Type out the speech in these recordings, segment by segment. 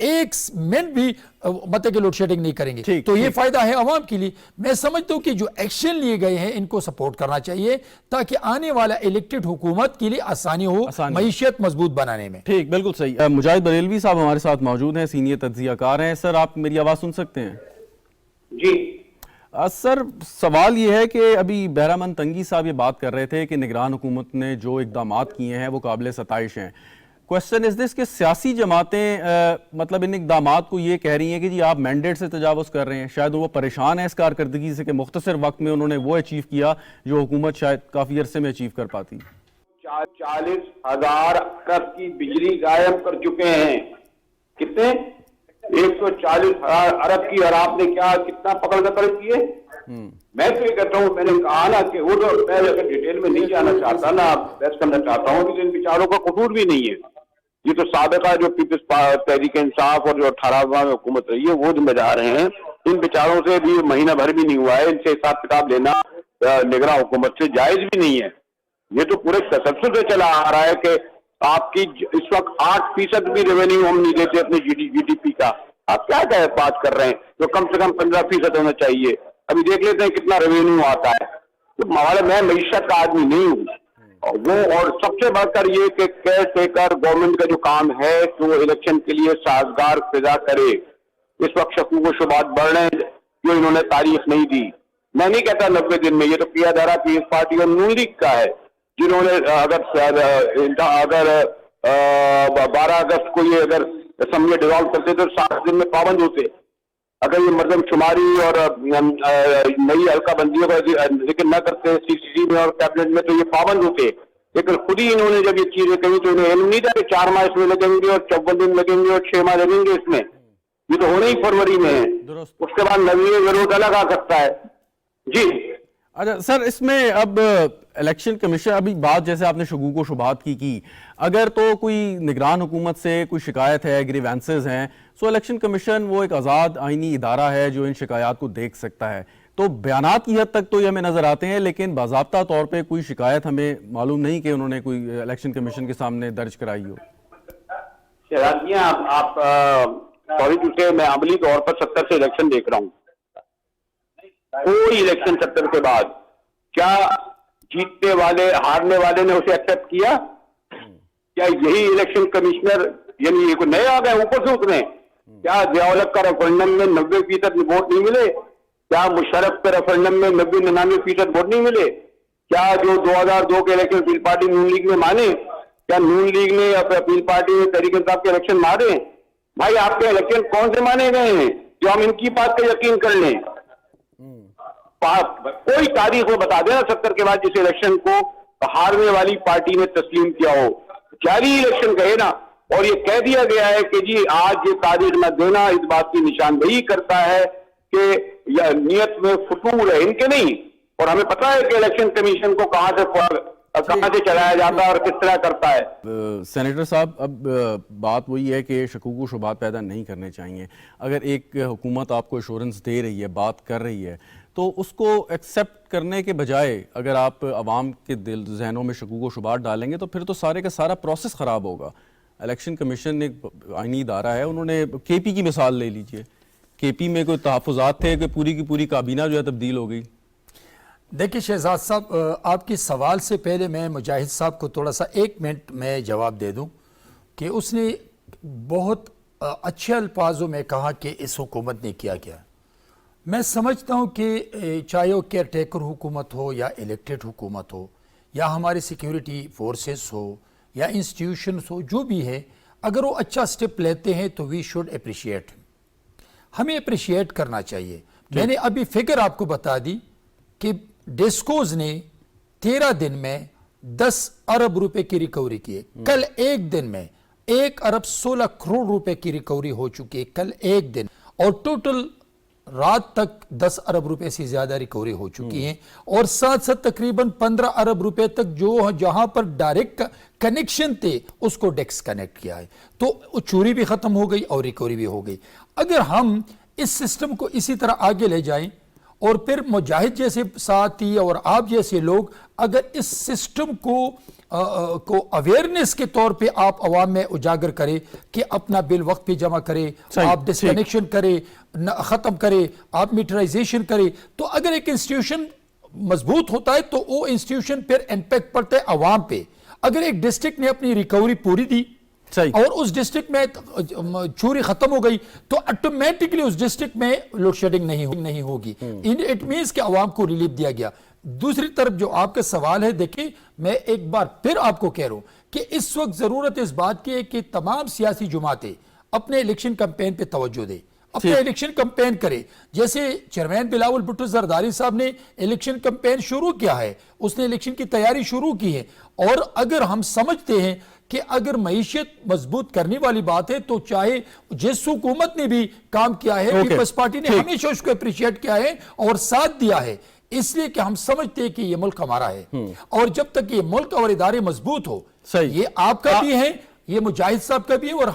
ایک منٹ بھی مطلب کہ لوڈ شیڈنگ نہیں کریں گے. تو یہ فائدہ ہے عوام کے لیے. میں سمجھتا ہوں کہ جو ایکشن لیے گئے ہیں ان کو سپورٹ کرنا چاہیے تاکہ آنے والا الیکٹڈ حکومت کے لیے آسانی ہو معیشت مضبوط بنانے میں. ٹھیک, بالکل صحیح. مجاہد بریلوی صاحب ہمارے ساتھ موجود ہیں, سینئر تجزیہ کار ہیں. سر آپ میری آواز سن سکتے ہیں؟ جی سر, سوال یہ ہے کہ ابھی بہرامند تنگی صاحب یہ بات کر رہے تھے کہ نگران حکومت نے جو اقدامات کیے ہیں وہ قابل ستائش ہیں. کوشچن از دس کہ سیاسی جماعتیں مطلب ان اقدامات کو یہ کہہ رہی ہیں کہ جی آپ مینڈیٹ سے تجاوز کر رہے ہیں. شاید وہ پریشان ہیں اس کارکردگی سے کہ مختصر وقت میں انہوں نے وہ اچیو کیا جو حکومت شاید کافی عرصے میں اچیو کر پاتی. 40,000 ارب کی بجلی غائب کر چکے ہیں. کتنے؟ 140,000 ارب کی. اور آپ نے کیا کتنا پکڑ قتل کیے؟ میں تو یہ کہتا ہوں, میں نے کہا نا کہ وہ تو میں اگر ڈیٹیل میں نہیں جانا چاہتا نا, بحث کرنا چاہتا ہوں کہ ان بیچاروں کا قصور بھی نہیں ہے. یہ تو سابقہ جو پیپلز تحریک انصاف اور جو 18واں میں حکومت رہی ہے وہ ذمہ دار ہیں. ان بیچاروں سے بھی مہینہ بھر بھی نہیں ہوا ہے. ان سے حساب کتاب لینا نگراں حکومت سے جائز بھی نہیں ہے. یہ تو پورے تسلسل سے چلا آ رہا ہے کہ آپ کی اس وقت 8% بھی ریونیو ہم نہیں دیتے اپنے جی ڈی پی کا. آپ کیا بات کر رہے ہیں؟ جو کم سے کم 15% ہونا چاہیے. ابھی دیکھ لیتے ہیں کتنا ریونیو آتا ہے. تو میں معیشت کا آدمی نہیں ہوں. اور سب سے بڑھ کر یہ کہ کیئر ٹیکر گورنمنٹ کا جو کام ہے کہ وہ الیکشن کے لیے سازگار فضا کرے. اس وقت شکوک و شبہات بڑھ رہے ہیں جو انہوں نے تاریخ نہیں دی. میں نہیں کہتا 90 دن میں, یہ تو کیا دارا پیس پارٹی اور نون لیگ کا ہے جنہوں نے اگر 12 اگست کو یہ اگر اسمبلی ڈیزالو کرتے تو 60 دن میں پابند ہوتے. اگر یہ مردم شماری اور نئی حلقہ بندیوں کا ذکر نہ کرتے CCC میں اور کیبنٹ میں تو یہ پابند ہوتے. لیکن خود ہی انہوں نے جب یہ چیزیں کہیں تو انہیں علم نہیں تھا کہ 4 ماہ اس میں لگیں گے اور 54 دن لگیں گے اور 6 ماہ لگیں گے. اس میں یہ تو ہونا ہی فروری میں ہے. اس کے بعد نظریہ ضرورت الگ آ سکتا ہے. جی اچھا سر, اس میں اب الیکشن کمیشن ابھی بات جیسے آپ نے شکوک و شبہات کی, اگر تو کوئی نگران حکومت سے کوئی شکایت ہے, گریوینسز ہیں, سو الیکشن کمیشن وہ ایک آزاد آئینی ادارہ ہے جو ان شکایات کو دیکھ سکتا ہے. تو بیانات کی حد تک تو یہ ہمیں نظر آتے ہیں, لیکن باضابطہ طور پہ کوئی شکایت ہمیں معلوم نہیں کہ انہوں نے کوئی الیکشن کمیشن کے سامنے درج کرائی ہو. آپ سوری ٹو میں عملی طور پر 70 سے الیکشن دیکھ رہا ہوں. کوئی الیکشن 70 کے بعد کیا جیتنے والے ہارنے والے نے اسے ایکسپٹ کیا؟ کیا یہی الیکشن کمشنر یعنی یہ کوئی نئے آ گئے اوپر سے اترے؟ کیا ضیاء-ال-حق کا ریفرنڈم میں 90% ووٹ نہیں ملے؟ کیا مشرف کے ریفرنڈم میں 90-99% ووٹ نہیں ملے؟ کیا جو 2002 کے الیکشن اپیل پارٹی نون لیگ نے مانے؟ کیا نون لیگ نے اپیل پارٹی نے تحریک انصاف کے الیکشن مارے؟ بھائی آپ کے الیکشن کون سے مانے گئے ہیں جو ہم ان کی بات کا یقین کر لیں؟ کوئی تاریخ وہ بتا دینا 70 کے بعد جس الیکشن کو ہارنے والی پارٹی نے تسلیم کیا ہو. جاری الیکشن کہے نا, اور یہ کہہ دیا گیا ہے کہ جی آج یہ تاریخ نہ دینا اس بات کی نشاندہی کرتا ہے کہ نیت میں فتور ہے ان کے نہیں. اور ہمیں پتا ہے کہ الیکشن کمیشن کو کہاں سے چلایا جاتا ہے اور کس طرح کرتا ہے. سینیٹر صاحب, اب بات وہی ہے کہ شکوک و شبہات پیدا نہیں کرنے چاہیے. اگر ایک حکومت آپ کو ایشورنس دے رہی ہے, بات کر رہی ہے, تو اس کو ایکسیپٹ کرنے کے بجائے اگر آپ عوام کے ذہنوں میں شکوک و شبہات ڈالیں گے تو پھر تو سارے کا سارا پروسیس خراب ہوگا. الیکشن کمیشن ایک آئینی ادارہ ہے, انہوں نے KP کی مثال لے لیجئے. KP میں کوئی تحفظات تھے کہ پوری کی پوری کابینہ جو ہے تبدیل ہو گئی. دیکھیں شہزاد صاحب, آپ کی سوال سے پہلے میں مجاہد صاحب کو تھوڑا سا 1 منٹ میں جواب دے دوں کہ اس نے بہت اچھے الفاظوں میں کہا کہ اس حکومت نے کیا کیا. میں سمجھتا ہوں کہ چاہے وہ کیئر ٹیکر حکومت ہو یا الیکٹڈ حکومت ہو یا ہمارے سیکیورٹی فورسز ہو یا انسٹیٹیوشنز ہو, جو بھی ہے, اگر وہ اچھا سٹیپ لیتے ہیں تو وی شوڈ اپریشیٹ. ہمیں اپریشیٹ کرنا چاہیے. میں نے ابھی فگر آپ کو بتا دی کہ ڈیسکوز نے 13 دن میں 10 ارب روپے کی ریکوری کی ہے. کل ایک دن میں 1 ارب 16 کروڑ روپے کی ریکوری ہو چکی ہے, کل ایک دن. اور ٹوٹل رات تک 10 ارب روپے سے زیادہ ریکوری ہو چکی ہیں, اور ساتھ ساتھ تقریباً 15 ارب روپے تک جو جہاں پر ڈائریکٹ کنیکشن تھے اس کو ڈیکس کنیکٹ کیا ہے. تو چوری بھی ختم ہو گئی اور ریکوری بھی ہو گئی. اگر ہم اس سسٹم کو اسی طرح آگے لے جائیں اور پھر مجاہد جیسے ساتھی اور آپ جیسے لوگ اگر اس سسٹم کو اویئرنس کے طور پہ آپ عوام میں اجاگر کرے کہ اپنا بل وقت پہ جمع کرے, آپ ڈسکنیکشن کرے, ختم کرے, آپ میٹرائزیشن کرے, تو اگر ایک انسٹیٹیوشن مضبوط ہوتا ہے تو وہ انسٹیٹیوشن پھر امپیکٹ پڑتا ہے عوام پہ. اگر ایک ڈسٹرکٹ نے اپنی ریکوری پوری دی اور اس ڈسٹرکٹ میں چوری ختم ہو گئی تو آٹومیٹکلی اس ڈسٹرکٹ میں لوڈ شیڈنگ نہیں ہوگی. اٹ مینس کہ عوام کو ریلیف دیا گیا. دوسری طرف جو آپ کا سوال ہے, دیکھیں میں ایک بار پھر آپ کو کہہ رہا ہوں کہ اس وقت ضرورت اس بات کی ہے کہ تمام سیاسی جماعتیں اپنے الیکشن کمپین پہ توجہ دیں, اپنے الیکشن کمپین کرے. جیسے چیئرمین بلاول بھٹو زرداری صاحب نے الیکشن کمپین شروع کیا ہے, اس نے الیکشن کی تیاری شروع کی ہے. اور اگر ہم سمجھتے ہیں کہ اگر معیشت مضبوط کرنے والی بات ہے تو چاہے جس حکومت نے بھی کام کیا ہے, پیپلز پارٹی نے ہمیشہ اس کو اپریشیٹ کیا ہے اور ساتھ دیا ہے, اس لیے کہ ہم سمجھتے ہیں کہ یہ ملک ہمارا ہے. اور جب تک یہ ملک اور ادارے مضبوط ہو, یہ آپ کا بھی ہے, یہ مجاہد صاحب کا بھی ہے, اور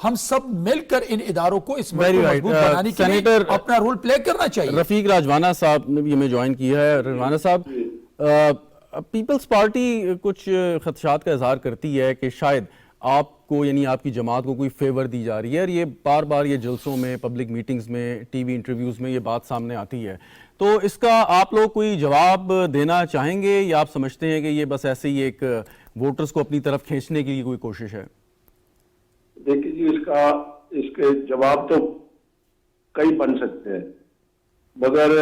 ہم سب مل کر ان اداروں کو اس ملک کو مضبوط بنانے کے لیے اپنا رول پلے کرنا چاہیے. رفیق راجوانہ صاحب نے بھی ہمیں جوائن کیا ہے. راجوانہ صاحب, پیپلز پارٹی کچھ خدشات کا اظہار کرتی ہے کہ شاید آپ کو یعنی آپ کی جماعت کو کوئی فیور دی جا رہی ہے, اور یہ بار بار یہ جلسوں میں, پبلک میٹنگز میں, ٹی وی انٹرویوز میں یہ بات سامنے آتی ہے. تو اس کا آپ لوگ کوئی جواب دینا چاہیں گے, یا آپ سمجھتے ہیں کہ یہ بس ایسے ہی ایک ووٹرز کو اپنی طرف کھینچنے کے لیے کوئی کوشش ہے؟ دیکھیے جی, اس کے جواب تو کئی بن سکتے ہیں, مگر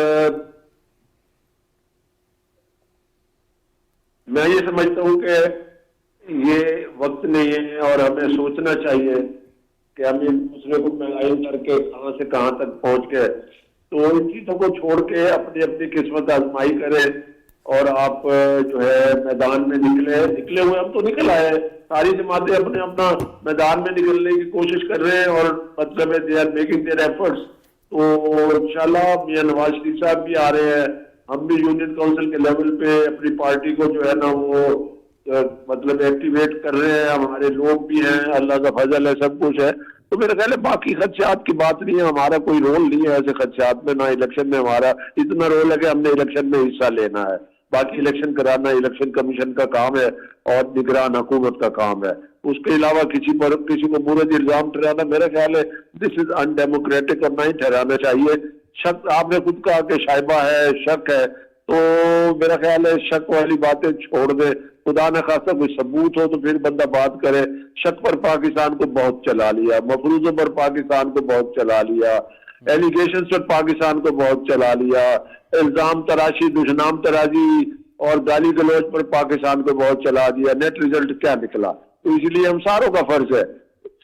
میں یہ سمجھتا ہوں کہ یہ وقت نہیں ہے اور ہمیں سوچنا چاہیے کہ ہم ایک دوسرے کو ملائن کر کے کہاں سے کہاں تک پہنچ گئے. تو ان چیزوں کو چھوڑ کے اپنی اپنی قسمت آزمائی کریں, اور آپ جو ہے میدان میں نکلے ہوئے, ہم تو نکل آئے, ساری جماعتیں اپنا میدان میں نکلنے کی کوشش کر رہے ہیں, اور مطلب ہے they are making their efforts. تو انشاءاللہ میاں نواز شریف صاحب بھی آ رہے ہیں, ہم بھی یونین کونسل کے لیول پہ اپنی پارٹی کو جو ہے نا وہ مطلب ایکٹیویٹ کر رہے ہیں, ہمارے لوگ بھی ہیں, اللہ کا فضل ہے, سب کچھ ہے. تو میرا خیال ہے باقی خدشات کی بات نہیں ہے, ہمارا کوئی رول نہیں ہے ایسے خدشات میں, نہ الیکشن میں ہمارا اتنا رول ہے کہ ہم نے الیکشن میں حصہ لینا ہے. باقی الیکشن کرانا الیکشن کمیشن کا کام ہے اور نگران حکومت کا کام ہے. اس کے علاوہ کسی کو برے الزام ٹھہرانا میرا خیال ہے دس از ان ڈیموکریٹک, اور نہ ہی ٹھہرانا چاہیے. شک, آپ نے خود کہا کہ شائبہ ہے, شک ہے, تو میرا خیال ہے شک والی باتیں چھوڑ دیں. خدا نہ خواستہ کوئی ثبوت ہو تو پھر بندہ بات کرے. شک پر پاکستان کو بہت چلا لیا, مفروضوں پر پاکستان کو بہت چلا لیا, ایلیگیشنز پر پاکستان کو بہت چلا لیا, الزام تراشی, دشنام تراشی اور گالی گلوچ پر پاکستان کو بہت چلا دیا. نیٹ ریزلٹ کیا نکلا؟ تو اس لیے ہم ساروں کا فرض ہے,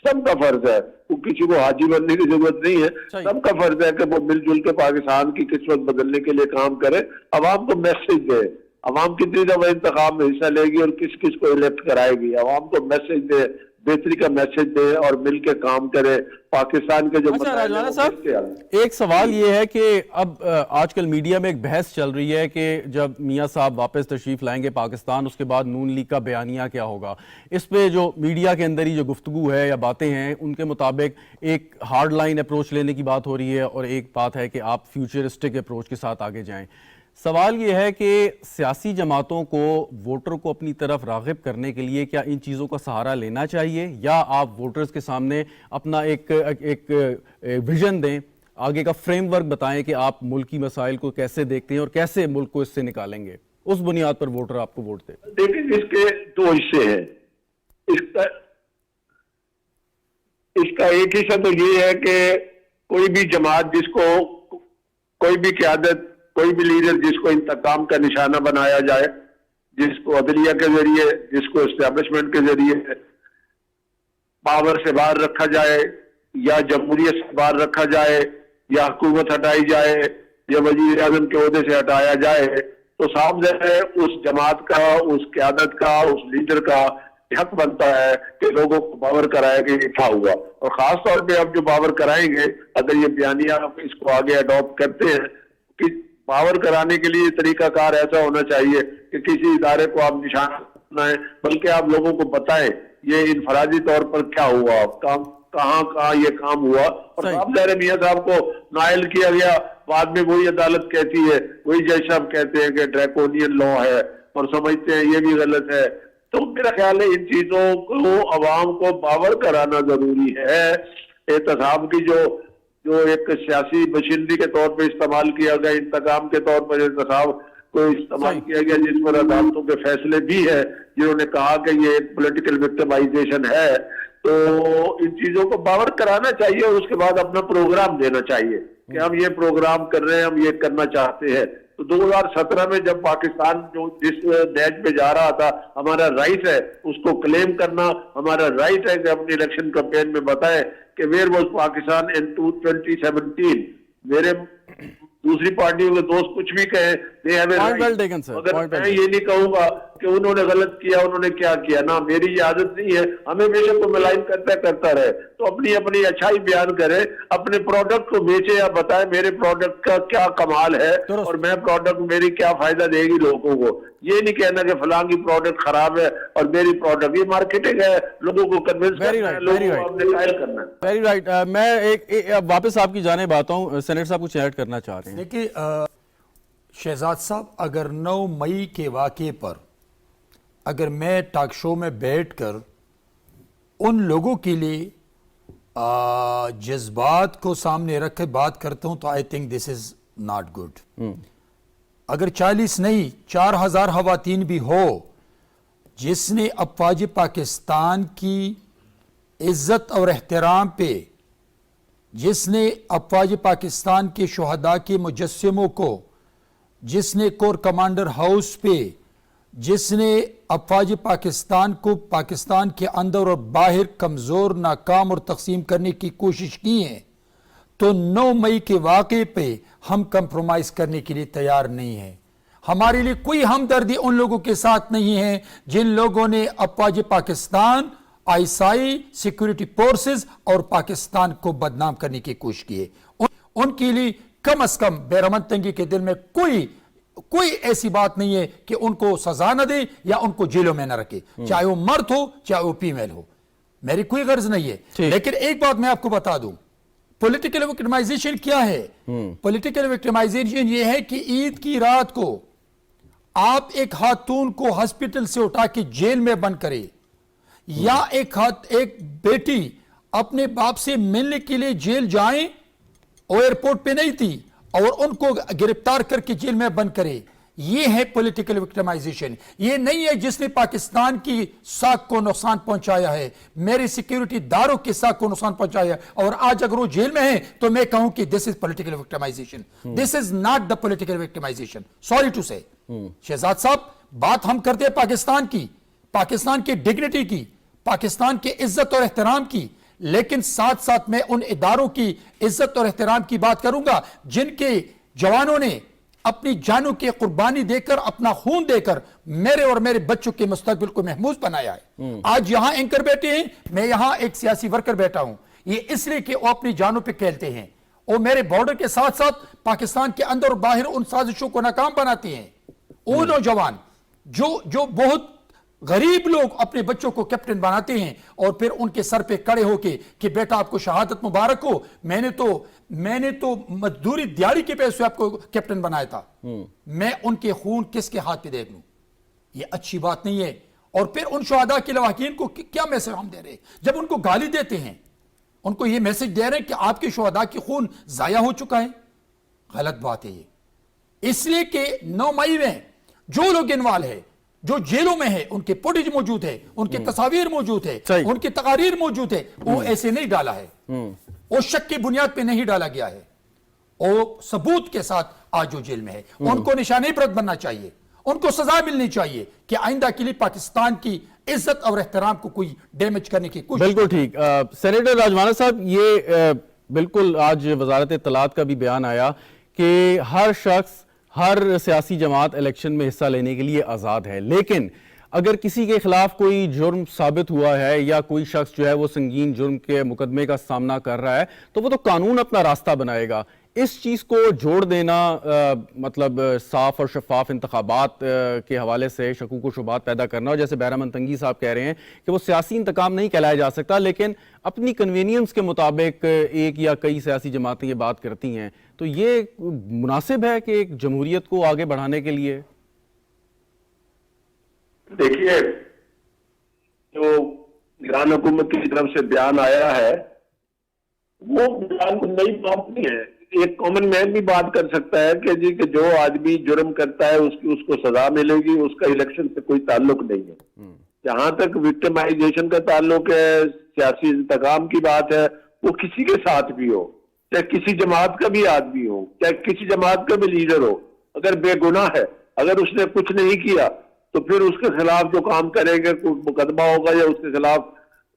سب کا فرض ہے, کسی کو حاجی بننے کی ضرورت نہیں ہے, سب کا فرض ہے کہ وہ مل جل کے پاکستان کی قسمت بدلنے کے لیے کام کرے. عوام کو میسج دے, عوام کتنی دفعہ انتخاب میں حصہ لے گی اور کس کس کو الیکٹ کرائے گی, عوام کو میسج دے, بہتری کا میسج دے اور مل کے کام کرے. پاکستان کے جو راجوانہ صاحب, ایک سوال یہ ہے کہ اب آج کل میڈیا میں ایک بحث چل رہی ہے کہ جب میاں صاحب واپس تشریف لائیں گے پاکستان, اس کے بعد نون لیگ کا بیانیہ کیا ہوگا. اس پہ جو میڈیا کے اندر ہی جو گفتگو ہے یا باتیں ہیں, ان کے مطابق ایک ہارڈ لائن اپروچ لینے کی بات ہو رہی ہے, اور ایک بات ہے کہ آپ فیوچرسٹک اپروچ کے ساتھ آگے جائیں. سوال یہ ہے کہ سیاسی جماعتوں کو ووٹر کو اپنی طرف راغب کرنے کے لیے کیا ان چیزوں کا سہارا لینا چاہیے, یا آپ ووٹرز کے سامنے اپنا ایک ویژن دیں, آگے کا فریم ورک بتائیں کہ آپ ملکی مسائل کو کیسے دیکھتے ہیں اور کیسے ملک کو اس سے نکالیں گے, اس بنیاد پر ووٹر آپ کو ووٹ دے. دیکھیں اس کے دو حصے ہیں. اس کا ایک حصہ تو یہ ہے کہ کوئی بھی جماعت, جس کو کوئی بھی قیادت, کوئی بھی لیڈر جس کو انتقام کا نشانہ بنایا جائے, جس کو عدلیہ کے ذریعے, جس کو اسٹیبلشمنٹ کے ذریعے پاور سے باہر رکھا جائے, یا جمہوریت سے باہر رکھا جائے, یا حکومت ہٹائی جائے, یا وزیر اعظم کے عہدے سے ہٹایا جائے, تو صاحب ہے اس جماعت کا, اس قیادت کا, اس لیڈر کا حق بنتا ہے کہ لوگوں کو باور کرائے کہ یہ کیا ہوا. اور خاص طور پہ اب جو باور کرائیں گے, اگر یہ بیانیہ اس کو آگے اڈاپٹ کرتے ہیں, کہ باور کرانے کے لیے طریقہ کار ایسا ہونا چاہیے کہ کسی ادارے کو آپ نشان بنائیں, بلکہ آپ لوگوں کو بتائیں یہ انفرادی طور پر کیا ہوا, کہاں یہ کام ہوا. اور صاحب ظاہر میاں صاحب کو نائل کیا گیا, بعد میں وہی عدالت کہتی ہے, وہی جج صاحب کہتے ہیں کہ ڈریکونین لا ہے اور سمجھتے ہیں یہ بھی غلط ہے. تو میرا خیال ہے ان چیزوں کو عوام کو باور کرانا ضروری ہے. احتساب کی جو ایک سیاسی مشینری کے طور پہ استعمال کیا گیا, انتقام کے طور پر احتساب کو استعمال کیا گیا, جس پر عدالتوں کے فیصلے بھی ہے جنہوں نے کہا کہ یہ ایک پولیٹیکل وکٹمائزیشن ہے. تو ان چیزوں کو باور کرانا چاہیے اور اس کے بعد اپنا پروگرام دینا چاہیے کہ ہم یہ پروگرام کر رہے ہیں, ہم یہ کرنا چاہتے ہیں. تو 2017 میں جب پاکستان جو جس نیج پہ جا رہا تھا, ہمارا رائٹ ہے اس کو کلیم کرنا, ہمارا رائٹ ہے کہ اپنی الیکشن کمپین میں بتائیں کہ ویئر واز پاکستان ان 2017. میرے دوسری پارٹیوں کے دوست کچھ بھی کہیں, مگر میں یہ نہیں کہوں گا کہ انہوں نے غلط کیا, انہوں نے کیا کیا. نہ, میری یہ عادت نہیں ہے. ہمیں ہمیشہ کو ملائن کرتا رہے تو اپنی اچھائی بیان کرے, اپنے پروڈکٹ کو بیچے یا بتائے میرے پروڈکٹ کا کیا کمال ہے اور میں پروڈکٹ میری کیا فائدہ دے گی لوگوں کو. یہ نہیں کہنا کہ فلاں کی پروڈکٹ خراب ہے اور میری پروڈکٹ, یہ مارکیٹنگ ہے, لوگوں کو کنونس کرنا ہے, لوگوں کو اپنے قائل کرنا ہے. Very right. میں ایک واپس آپ کی جانب آتا ہوں. سینیٹر صاحب کچھ ایڈ کرنا چاہ رہے ہیں. دیکھیے شہزاد صاحب, اگر 9 مئی کے واقعے پر اگر میں ٹاک شو میں بیٹھ کر ان لوگوں کے لیے جذبات کو سامنے رکھ کے بات کرتا ہوں تو I think this is not good. اگر 40 نہیں 4000 خواتین بھی ہو جس نے افواج پاکستان کی عزت اور احترام پہ, جس نے افواج پاکستان کے شہداء کے مجسموں کو, جس نے کور کمانڈر ہاؤس پہ, جس نے افواج پاکستان کو پاکستان کے اندر اور باہر کمزور, ناکام اور تقسیم کرنے کی کوشش کی ہے, تو 9 مئی کے واقعے پہ ہم کمپرومائز کرنے کے لیے تیار نہیں ہیں. ہمارے لیے کوئی ہمدردی ان لوگوں کے ساتھ نہیں ہے جن لوگوں نے افواج پاکستان, آئیسائی, سیکورٹی فورسز اور پاکستان کو بدنام کرنے کی کوشش کی ہے. ان کے لیے کم از کم بیرمن تنگی کے دل میں کوئی ایسی بات نہیں ہے کہ ان کو سزا نہ دے یا ان کو جیلوں میں نہ رکھے, چاہے وہ مرد ہو چاہے وہ فیمیل ہو. میری کوئی غرض نہیں ہے. لیکن ایک بات میں آپ کو بتا دوں, پولیٹیکل وکٹمائزیشن کیا ہے؟ پولیٹیکل وکٹمائزیشن یہ ہے کہ عید کی رات کو آپ ایک خاتون کو ہسپیٹل سے اٹھا کے جیل میں بند کرے, یا ایک بیٹی اپنے باپ سے ملنے کے لیے جیل جائیں, ایئرپورٹ پہ نہیں تھی, اور ان کو گرفتار کر کے جیل میں بند کرے. یہ ہے پولیٹیکل وکٹمائزیشن. یہ نہیں ہے جس نے پاکستان کی ساکھ کو نقصان پہنچایا ہے, میرے سیکیورٹی داروں کی ساکھ کو نقصان پہنچایا ہے, اور آج اگر وہ جیل میں ہیں تو میں کہوں کہ this is political victimization. This is not the political victimization. Sorry to say. Shahzad صاحب, بات ہم کرتے ہیں پاکستان کی, پاکستان کی ڈگنیٹی کی, پاکستان کے عزت اور احترام کی, لیکن ساتھ ساتھ میں ان اداروں کی عزت اور احترام کی بات کروں گا جن کے جوانوں نے اپنی جانوں کی قربانی دے کر, اپنا خون دے کر میرے اور میرے بچوں کے مستقبل کو محفوظ بنایا ہے. آج یہاں اینکر بیٹھے ہیں, میں یہاں ایک سیاسی ورکر بیٹھا ہوں, یہ اس لیے کہ وہ اپنی جانوں پہ کھیلتے ہیں, اور میرے بارڈر کے ساتھ ساتھ پاکستان کے اندر اور باہر ان سازشوں کو ناکام بناتے ہیں. وہ نوجوان جو بہت غریب لوگ اپنے بچوں کو کیپٹن بناتے ہیں اور پھر ان کے سر پہ کڑے ہو کے کہ بیٹا آپ کو شہادت مبارک ہو, میں نے تو مزدوری دیاری کے پیسے آپ کو کیپٹن بنایا تھا, میں ان کے خون کس کے ہاتھ پہ دیکھ لوں؟ یہ اچھی بات نہیں ہے. اور پھر ان شہداء کے لواحقین کو کیا میسج ہم دے رہے ہیں جب ان کو گالی دیتے ہیں؟ ان کو یہ میسج دے رہے ہیں کہ آپ کے شہداء کی خون ضائع ہو چکا ہے. غلط بات ہے یہ. اس لیے کہ 9 مئی میں جو لوگ انوالو ہے, جو جیلوں میں ہے, ان کے فوٹیج موجود ہے, ان کی تصاویر موجود ہے, ان کی تقاریر موجود ہے, وہ ایسے نہیں ڈالا ہے, وہ شک کی بنیاد پہ نہیں ڈالا گیا ہے, وہ ثبوت کے ساتھ آج وہ جیل میں ہے. ان کو نشانہ عبرت بننا چاہیے, ان کو سزا ملنی چاہیے کہ آئندہ کے لیے پاکستان کی عزت اور احترام کو کوئی ڈیمیج کرنے کی کوشش. بالکل ٹھیک. سینیٹر راجوانا صاحب, یہ بالکل آج وزارت اطلاعات کا بھی بیان آیا کہ ہر شخص, ہر سیاسی جماعت الیکشن میں حصہ لینے کے لیے آزاد ہے, لیکن اگر کسی کے خلاف کوئی جرم ثابت ہوا ہے یا کوئی شخص جو ہے وہ سنگین جرم کے مقدمے کا سامنا کر رہا ہے تو وہ تو قانون اپنا راستہ بنائے گا. اس چیز کو جوڑ دینا مطلب صاف اور شفاف انتخابات کے حوالے سے شکوک و شبہات پیدا کرنا، اور جیسے بہرام تنگی صاحب کہہ رہے ہیں کہ وہ سیاسی انتقام نہیں کہلایا جا سکتا، لیکن اپنی کنوینئنس کے مطابق ایک یا کئی سیاسی جماعتیں یہ بات کرتی ہیں، تو یہ مناسب ہے کہ ایک جمہوریت کو آگے بڑھانے کے لیے؟ دیکھیے، جو نگران حکومت کی طرف سے بیان آیا ہے وہ بیان نئی بات نہیں ہے. ایک کامن مین بھی بات کر سکتا ہے کہ جی کہ جو آدمی جرم کرتا ہے اس کو سزا ملے گی، اس کا الیکشن سے کوئی تعلق نہیں ہے. جہاں تک وکٹمائزیشن کا تعلق ہے، سیاسی انتقام کی بات ہے، وہ کسی کے ساتھ بھی ہو، چاہے کسی جماعت کا بھی آدمی ہو، چاہے کسی جماعت کا بھی لیڈر ہو، اگر بے گناہ ہے، اگر اس نے کچھ نہیں کیا تو پھر اس کے خلاف جو کام کریں گے، کوئی مقدمہ ہوگا یا اس کے خلاف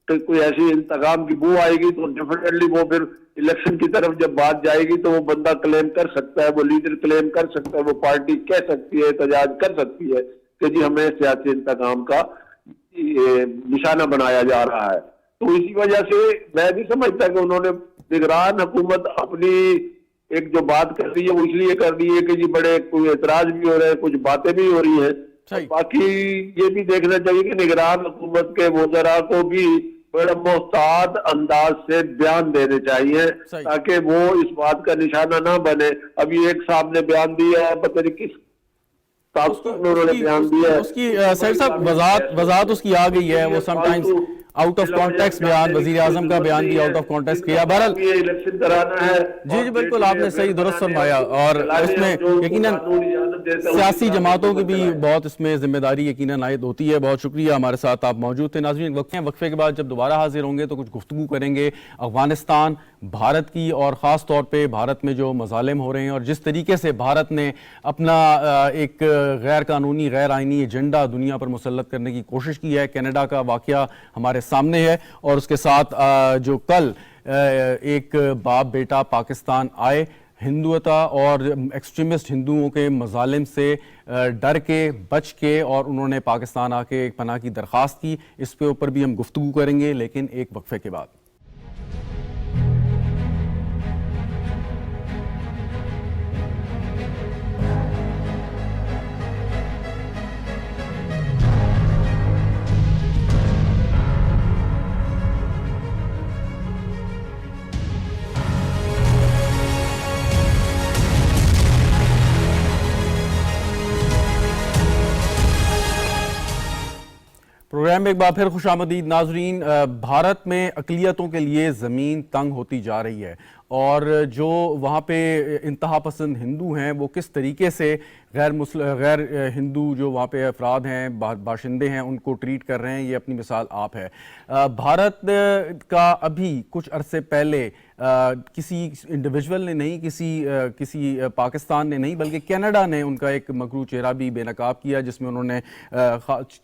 کوئی ایسی انتقام کی بو آئے گی تو ڈیفینیٹلی وہ پھر الیکشن کی طرف جب بات جائے گی تو وہ بندہ کلیم کر سکتا ہے، وہ لیڈر کلیم کر سکتا ہے، وہ پارٹی کہہ سکتی ہے، احتجاج کر سکتی ہے کہ جی ہمیں سیاسی انتقام کا نشانہ بنایا جا رہا ہے. تو اسی وجہ سے میں نہیں سمجھتا کہ انہوں نے نگران حکومت اپنی ایک جو بات کر رہی ہے وہ اس لیے کر رہی ہے کہ جی بڑے کوئی اعتراض بھی ہو رہے ہیں، کچھ باتیں بھی ہو رہی ہیں. باقی یہ بھی دیکھنا چاہیے کہ نگران حکومت کے وزراء کو بھی بڑا محتاط انداز سے بیان دینے چاہیے تاکہ وہ اس بات کا نشانہ نہ بنے. ابھی ایک صاحب نے بیان دیا ہے، پتہ نہیں کس انہوں نے بیان دیا ہے، اس کی سید صاحب وضاحت اس کی آ گئی ہے، وہ some times out of context بیان، وزیر اعظم کا بیان بھی آؤٹ آف کانٹیکسٹ کیا. بہرحال الیکشن کرانا ہے. جی بالکل، آپ نے صحیح درست فرمایا، اور اس میں یقیناً سیاسی جماعتوں کی بھی بہت اس میں ذمہ داری یقیناً عائد ہوتی ہے. بہت شکریہ، ہمارے ساتھ آپ موجود تھے. ناظرین، وقفے کے بعد جب دوبارہ حاضر ہوں گے تو کچھ گفتگو کریں گے افغانستان، بھارت کی، اور خاص طور پہ بھارت میں جو مظالم ہو رہے ہیں اور جس طریقے سے بھارت نے اپنا ایک غیر قانونی غیر آئینی ایجنڈا دنیا پر مسلط کرنے کی کوشش کی ہے. کینیڈا کا واقعہ ہمارے سامنے ہے، اور اس کے ساتھ جو کل ایک باپ بیٹا پاکستان آئے، ہندوتا اور ایکسٹریمسٹ ہندوؤں کے مظالم سے ڈر کے بچ کے، اور انہوں نے پاکستان آ کے ایک پناہ کی درخواست کی، اس کے اوپر بھی ہم گفتگو کریں گے، لیکن ایک وقفے کے بعد. پروگرام میں ایک بار پھر خوش آمدید. ناظرین، بھارت میں اقلیتوں کے لیے زمین تنگ ہوتی جا رہی ہے، اور جو وہاں پہ انتہا پسند ہندو ہیں وہ کس طریقے سے غیر ہندو جو وہاں پہ افراد ہیں، باشندے ہیں، ان کو ٹریٹ کر رہے ہیں، یہ اپنی مثال آپ ہے. بھارت کا ابھی کچھ عرصے پہلے کسی انڈیویجول نے نہیں، کسی پاکستان نے نہیں، بلکہ کینیڈا نے ان کا ایک مکروہ چہرہ بھی بے نقاب کیا، جس میں انہوں نے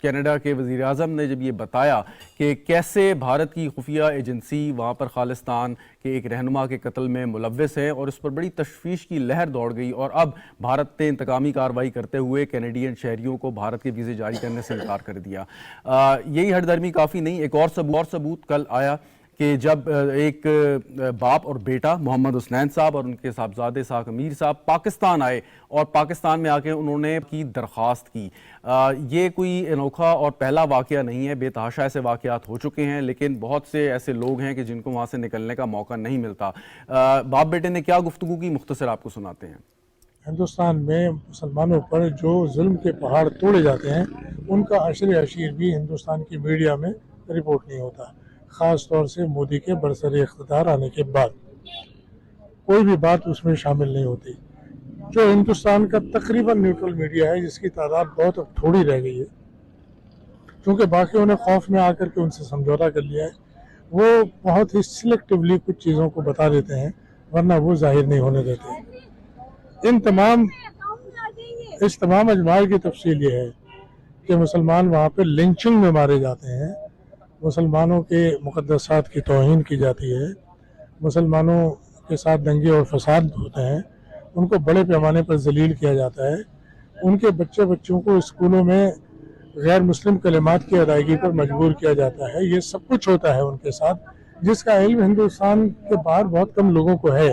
کینیڈا کے وزیر اعظم نے جب یہ بتایا کہ کیسے بھارت کی خفیہ ایجنسی وہاں پر خالصتان کے ایک رہنما کے قتل میں ملوث ہے، اور اس پر بڑی تشویش کی لہر دوڑ گئی، اور اب بھارت نے انتقامی کارروائی کرتے ہوئے کینیڈین شہریوں کو بھارت کے ویزے جاری کرنے سے انکار کر دیا. یہی ہٹ درمی کافی نہیں، ایک اور ثبوت کل آیا کہ جب ایک باپ اور بیٹا محمد حسنین صاحب اور ان کے صاحبزادے اسحاق امیر صاحب پاکستان آئے، اور پاکستان میں آ کے انہوں نے کی درخواست کی. یہ کوئی انوکھا اور پہلا واقعہ نہیں ہے، بے تحاشا ایسے واقعات ہو چکے ہیں، لیکن بہت سے ایسے لوگ ہیں کہ جن کو وہاں سے نکلنے کا موقع نہیں ملتا. باپ بیٹے نے کیا گفتگو کی، مختصر آپ کو سناتے ہیں. ہندوستان میں مسلمانوں پر جو ظلم کے پہاڑ توڑے جاتے ہیں ان کا عشیر بھی ہندوستان کی میڈیا میں رپورٹ نہیں ہوتا، خاص طور سے مودی کے برسر اقتدار آنے کے بعد کوئی بھی بات اس میں شامل نہیں ہوتی. جو ہندوستان کا تقریباً نیوٹرل میڈیا ہے، جس کی تعداد بہت اب تھوڑی رہ گئی ہے، چونکہ باقیوں نے خوف میں آ کر کے ان سے سمجھوتا کر لیا ہے، وہ بہت ہی سلیکٹیولی کچھ چیزوں کو بتا دیتے ہیں، ورنہ وہ ظاہر نہیں ہونے دیتے. اس تمام اجماع کی تفصیل یہ ہے کہ مسلمان وہاں پہ لنچنگ میں مارے جاتے ہیں، مسلمانوں کے مقدسات کی توہین کی جاتی ہے، مسلمانوں کے ساتھ دنگے اور فساد ہوتے ہیں، ان کو بڑے پیمانے پر ذلیل کیا جاتا ہے، ان کے بچوں کو اسکولوں میں غیر مسلم کلمات کی ادائیگی پر مجبور کیا جاتا ہے. یہ سب کچھ ہوتا ہے ان کے ساتھ، جس کا علم ہندوستان کے باہر بہت کم لوگوں کو ہے.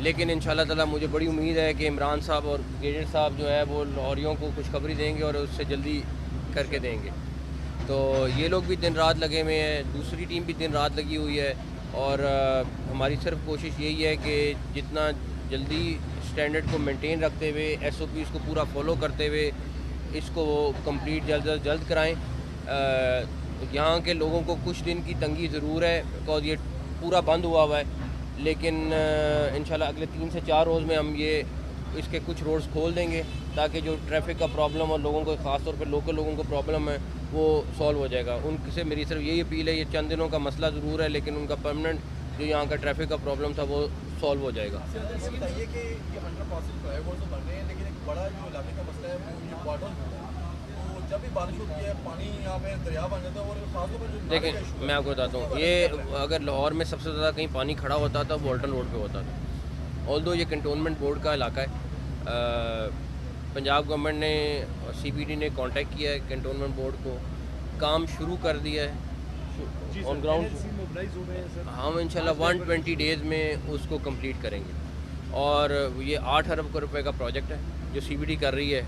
لیکن انشاءاللہ تعالی مجھے بڑی امید ہے کہ عمران صاحب اور گیجٹ صاحب جو ہے وہ لاہوریوں کو خوشخبری دیں گے اور اس سے جلدی کر کے دیں گے. تو یہ لوگ بھی دن رات لگے ہوئے ہیں, دوسری ٹیم بھی دن رات لگی ہوئی ہے, اور ہماری صرف کوشش یہی ہے کہ جتنا جلدی اسٹینڈرڈ کو مینٹین رکھتے ہوئے ایس او پیز کو پورا فالو کرتے ہوئے اس کو کمپلیٹ جلد از جلد کرائیں. یہاں کے لوگوں کو کچھ دن کی تنگی ضرور ہے بیکاز یہ پورا بند ہوا ہوا ہے, لیکن انشاءاللہ اگلے 3 سے 4 روز میں ہم یہ اس کے کچھ روڈز کھول دیں گے تاکہ جو ٹریفک کا پرابلم اور لوگوں کو خاص طور پہ لوکل لوگوں کو پرابلم ہے وہ سالو ہو جائے گا. ان سے میری صرف یہی اپیل ہے, یہ چند دنوں کا مسئلہ ضرور ہے لیکن ان کا پرماننٹ جو یہاں کا ٹریفک کا پرابلم تھا وہ سالو ہو جائے گا. بتائیے کہ یہ 100% فلائی اوورز تو بن رہے ہیں لیکن ایک بڑا جو علاقے کا مسئلہ ہے وہ یہ واٹر, تو جب بھی بارش ہوتی ہے پانی یہاں پہ دریا بن جاتا ہے اور خاص طور پر جو دیکھیں میں آپ کو بتاتا ہوں, یہ اگر لاہور میں سب سے زیادہ کہیں پانی کھڑا ہوتا تھا وہ والٹن روڈ پہ ہوتا تھا. آلدو یہ کنٹونمنٹ بورڈ کا علاقہ ہے, پنجاب گورنمنٹ نے سی پی ڈی نے کانٹیکٹ کیا ہے کنٹونمنٹ بورڈ کو, کام شروع کر دیا ہے آن گراؤنڈ. ہم انشاءاللہ 120 ڈیز میں اس کو کمپلیٹ کریں گے, اور یہ 8 ارب روپے کا پروجیکٹ ہے جو سی بی ڈی کر رہی ہے,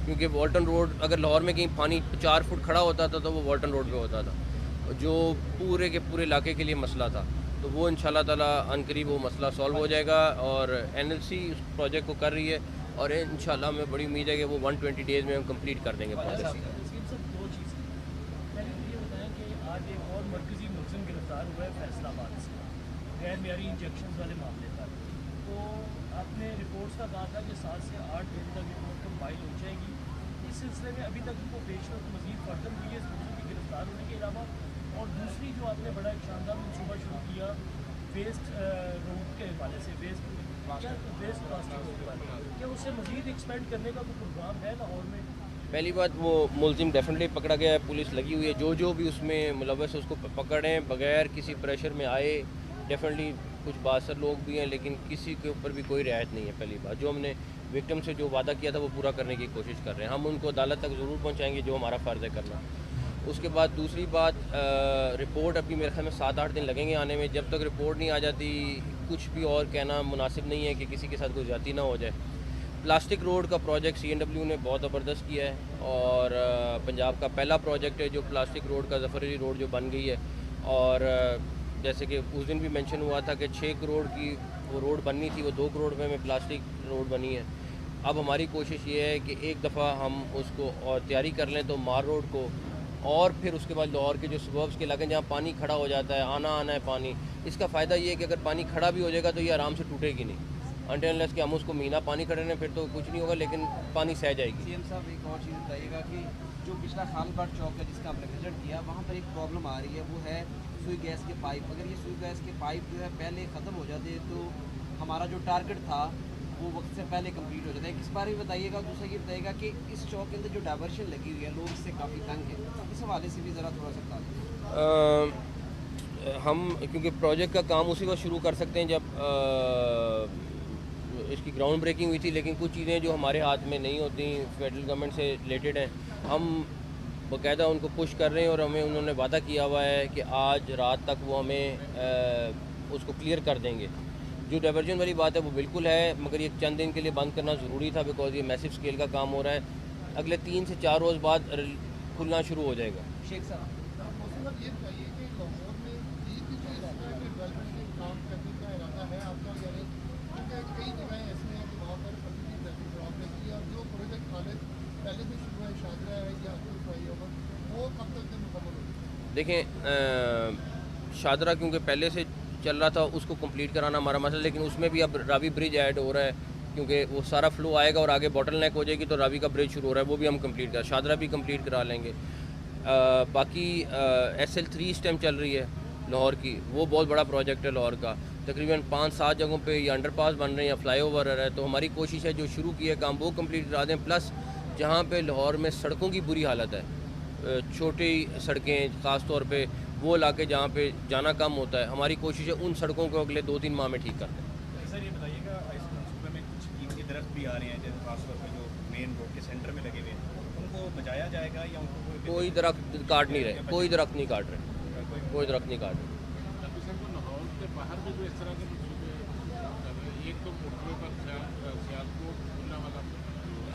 کیونکہ والٹن روڈ اگر لاہور میں کہیں پانی 4 فٹ کھڑا ہوتا تھا تو وہ والٹن روڈ پہ ہوتا تھا جو پورے کے پورے علاقے کے لیے مسئلہ تھا. تو وہ انشاءاللہ تعالیٰ عنقریب وہ مسئلہ سالو ہو جائے گا, اور این ایل سی اس پروجیکٹ کو کر رہی ہے اور انشاءاللہ ہمیں بڑی امید ہے کہ وہ 120 ڈیز میں ہم کمپلیٹ کر دیں گے پروجیکٹ. آج ایک اور مرکزی ملزم گرفتار ہوا ہے فیصل آباد سے غیر معیاری انجیکشنز والے معاملے پر. تو آپ نے رپورٹس کا کہا تھا کہ 7 سے 8 دن تک رپورٹ کمپائل ہو جائے گی. اس سلسلے میں ابھی تک ان کو پیش رفت مزید فردر ہوئی ہے اس ملزم کی گرفتار ہونے کے علاوہ, اور دوسری جو آپ نے بڑا ایک شاندار منصوبہ شروع کیا ویسٹ روڈ کے حوالے سے, ویسٹ پلاسٹک روڈ پر, کیا اس سے مزید ایکسپینڈ کرنے کا کوئی پروگرام ہے لاہور میں؟ پہلی بات وہ ملزم ڈیفینیٹلی پکڑا گیا ہے, پولیس لگی ہوئی ہے, جو بھی اس میں ملوث ہے اس کو پکڑیں بغیر کسی پریشر میں آئے. ڈیفینیٹلی کچھ باثر لوگ بھی ہیں لیکن کسی کے اوپر بھی کوئی رعایت نہیں ہے. پہلی بات جو ہم نے وکٹم سے جو وعدہ کیا تھا وہ پورا کرنے کی کوشش کر رہے ہیں, ہم ان کو عدالت تک ضرور پہنچائیں گے جو ہمارا فرض ہے کرنا. اس کے بعد دوسری بات رپورٹ ابھی میرے خیال میں 7-8 دن لگیں گے آنے میں. جب تک رپورٹ نہیں آ جاتی کچھ بھی اور کہنا مناسب نہیں ہے کہ کسی کے ساتھ کوئی زیادتی نہ ہو جائے. پلاسٹک روڈ کا پروجیکٹ سی این ڈبلیو نے بہت زبردست کیا ہے, اور پنجاب کا پہلا پروجیکٹ ہے جو پلاسٹک روڈ کا ظفر علی روڈ جو بن گئی ہے. اور جیسے کہ اس دن بھی مینشن ہوا تھا کہ 6 کروڑ کی وہ روڈ بننی تھی, وہ 2 کروڑ روپے میں پلاسٹک روڈ بنی ہے. اب ہماری کوشش یہ ہے کہ ایک دفعہ ہم اس کو اور تیاری کر لیں تو مار روڈ کو, اور پھر اس کے بعد لاہور کے جو سبربس کے علاقے جہاں پانی کھڑا ہو جاتا ہے, آنا ہے پانی, اس کا فائدہ یہ ہے کہ اگر پانی کھڑا بھی ہو جائے گا تو یہ آرام سے ٹوٹے گی نہیں. انٹل انلیس کہ ہم اس کو مہینہ پانی کھڑے رہیں پھر تو کچھ نہیں ہوگا, لیکن پانی سہ جائے گی. سی ایم صاحب ایک اور چیز بتائیے گا کہ جو پچھلا خان باٹ چوک ہے جس کا ہم نے وزٹ کیا, وہاں پر ایک پرابلم آ رہی ہے, وہ ہے سوئی گیس کے پائپ. اگر یہ سوئی گیس کے پائپ جو ہے پہلے ختم ہو جاتے تو ہمارا جو ٹارگٹ تھا وہ وقت سے پہلے کمپلیٹ ہو جاتا ہے. اس بارے میں بتائیے گا. دوسرا یہ بتائیے گا کہ اس چوک کے اندر جو ڈائیورشن لگی ہوئی ہے لوگ اس سے کافی تنگ ہیں, اس حوالے سے بھی ذرا تھوڑا سا بتا دیں. ہم کیونکہ پروجیکٹ کا کام اسی وقت شروع کر سکتے ہیں جب اس کی گراؤنڈ بریکنگ ہوئی تھی, لیکن کچھ چیزیں جو ہمارے ہاتھ میں نہیں ہوتی فیڈرل گورنمنٹ سے ریلیٹڈ ہیں, ہم باقاعدہ ان کو پش کر رہے ہیں, اور ہمیں انہوں نے وعدہ کیا ہوا ہے کہ آج رات تک وہ ہمیں اس کو کلیئر کر دیں گے. جو ڈائیورژن والی بات ہے وہ بالکل ہے, مگر یہ چند دن کے لیے بند کرنا ضروری تھا بیکاز یہ میسو اسکیل کا کام ہو رہا ہے. اگلے 3 سے 4 روز بعد کھلنا شروع ہو جائے گا. شیخ صاحب دیکھیں شادرہ کیونکہ پہلے سے چل رہا تھا اس کو کمپلیٹ کرانا ہمارا مسئلہ, لیکن اس میں بھی اب راوی برج ایڈ ہو رہا ہے کیونکہ وہ سارا فلو آئے گا اور آگے باٹل نیک ہو جائے گی تو راوی کا برج شروع ہو رہا ہے, وہ بھی ہم کمپلیٹ شادرہ بھی کمپلیٹ کرا لیں گے. باقی SL3 اسٹیم چل رہی ہے لاہور کی, وہ بہت بڑا پروجیکٹ ہے لاہور کا. تقریباً 5-7 جگہوں پہ یہ انڈر پاس بن رہے ہیں یا فلائی اوور ہے, تو ہماری کوشش ہے جو شروع کی ہے کام وہ کمپلیٹ کرا دیں. پلس جہاں پہ لاہور میں سڑکوں کی بری حالت ہے, چھوٹی سڑکیں خاص طور پہ وہ علاقے جہاں پہ جانا کم ہوتا ہے, ہماری کوشش ہے ان سڑکوں کو اگلے 2-3 ماہ میں ٹھیک کر دیں. سر یہ بتائیے گا اس منصوبے میں کچھ قیمتی درخت بھی آ رہے ہیں جیسے خاص طور پہ جو مین روڈ کے سینٹر میں لگے ہوئے ہیں, ان کو بچایا جائے گا یا ان کو کوئی درخت کاٹ نہیں رہے, کوئی درخت نہیں کاٹ رہے, کوئی درخت نہیں کاٹ رہے.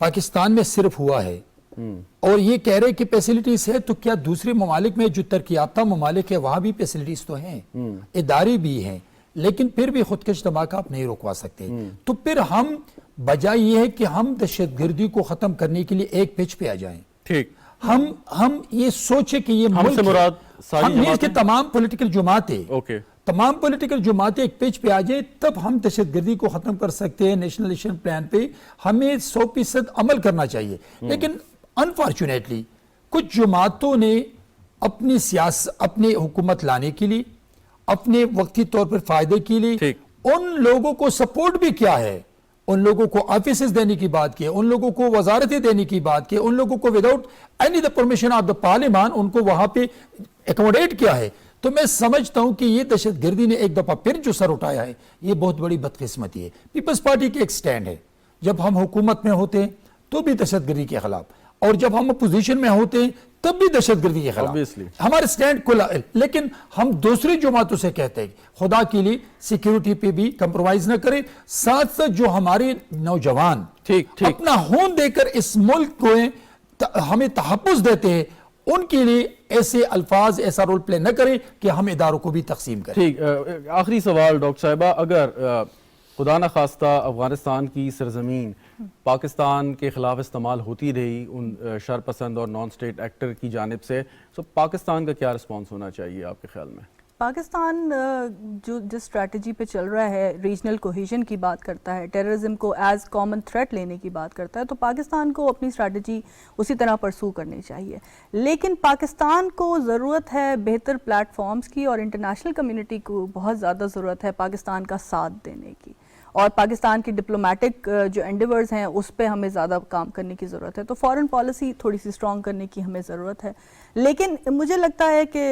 پاکستان میں صرف ہوا ہے اور یہ کہہ رہے کہ فیسلٹیز ہے، تو کیا دوسرے ممالک میں جو ترقی یافتہ ممالک ہے وہاں بھی فیسلٹیز تو ہیں، ادارے بھی ہیں، لیکن پھر بھی خودکش دھماکہ آپ نہیں روکوا سکتے. تو پھر ہم بجائے یہ ہے کہ ہم دہشت گردی کو ختم کرنے کے لیے ایک پیچ پہ آ جائیں. ٹھیک، ہم یہ سوچے کہ یہ ہم سے مراد ساری ملک کے تمام پولیٹیکل جماعتیں اوکے تمام پولیٹیکل جماعتیں ایک پیج پہ آ جائیں، تب ہم دہشت گردی کو ختم کر سکتے ہیں. نیشنل ایکشن پلان پہ ہمیں 100% عمل کرنا چاہیے. لیکن انفارچونیٹلی کچھ جماعتوں نے اپنی اپنی حکومت لانے کے لیے، اپنے وقتی طور پر فائدے کے لیے ان لوگوں کو سپورٹ بھی کیا ہے، ان لوگوں کو آفیسز دینے کی بات کی، ان لوگوں کو وزارتیں دینے کی بات کی، ان لوگوں کو without any the permission of the پارلیمان ان کو وہاں پہ ایکوموڈیٹ کیا ہے. تو میں سمجھتا ہوں کہ یہ دہشت گردی نے ایک دفعہ پھر جو سر اٹھایا ہے یہ بہت بڑی بدقسمتی ہے. پیپلز پارٹی کی ایک سٹینڈ ہے، جب ہم حکومت میں ہوتے ہیں تو بھی دہشت گردی کے خلاف، اور جب ہم اپوزیشن میں ہوتے ہیں تب بھی دہشت گردی کے خلاف ہمارے سٹینڈ کھلا ہے. لیکن ہم دوسری جماعتوں سے کہتے ہیں خدا کے لیے سیکیورٹی پہ بھی کمپرومائز نہ کریں، ساتھ ساتھ جو ہمارے نوجوان اپنا خون دے کر اس ملک کو ہمیں تحفظ دیتے ہیں ان کے لیے ایسے الفاظ ایسا رول پلے نہ کریں کہ ہم اداروں کو بھی تقسیم کریں. ٹھیک، آخری سوال ڈاکٹر صاحبہ، اگر خدا نخواستہ افغانستان کی سرزمین پاکستان کے خلاف استعمال ہوتی رہی ان شر پسند اور نان سٹیٹ ایکٹر کی جانب سے، تو پاکستان کا کیا رسپانس ہونا چاہیے آپ کے خیال میں؟ پاکستان جو جس اسٹریٹجی پہ چل رہا ہے، ریجنل کوہیژن کی بات کرتا ہے، ٹیررزم کو ایز کامن تھریٹ لینے کی بات کرتا ہے، تو پاکستان کو اپنی اسٹریٹجی اسی طرح پرسو کرنی چاہیے. لیکن پاکستان کو ضرورت ہے بہتر پلیٹ فارمز کی، اور انٹرنیشنل کمیونٹی کو بہت زیادہ ضرورت ہے پاکستان کا ساتھ دینے کی، اور پاکستان کی ڈپلومیٹک جو انڈیورز ہیں اس پہ ہمیں زیادہ کام کرنے کی ضرورت ہے. تو فارن پالیسی تھوڑی سی اسٹرانگ کرنے کی ہمیں ضرورت ہے. لیکن مجھے لگتا ہے کہ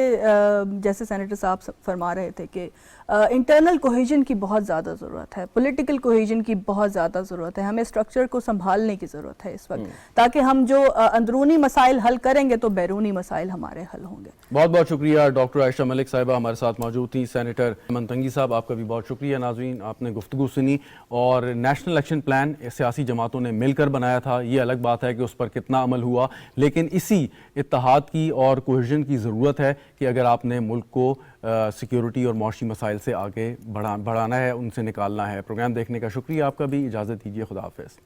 جیسے سینیٹر صاحب فرما رہے تھے کہ انٹرنل کوہیژن کی بہت زیادہ ضرورت ہے، پولیٹیکل کوہیژن کی بہت زیادہ ضرورت ہے. ہمیں اسٹرکچر کو سنبھالنے کی ضرورت ہے اس وقت، تاکہ ہم جو اندرونی مسائل حل کریں گے تو بیرونی مسائل ہمارے حل ہوں گے. بہت بہت شکریہ ڈاکٹر عائشہ ملک صاحبہ ہمارے ساتھ موجود تھیں. سینیٹر منتنگی صاحب آپ کا بھی بہت شکریہ. ناظرین، آپ نے گفتگو سنی، اور نیشنل ایکشن پلان سیاسی جماعتوں نے مل کر بنایا تھا. یہ الگ بات ہے کہ اس پر کتنا عمل ہوا، لیکن اسی اتحاد کی اور کوہیژن کی ضرورت ہے کہ اگر آپ نے ملک کو سیکیورٹی اور معاشی مسائل سے آگے بڑھانا ہے، ان سے نکالنا ہے. پروگرام دیکھنے کا شکریہ آپ کا بھی. اجازت دیجیے، خدا حافظ.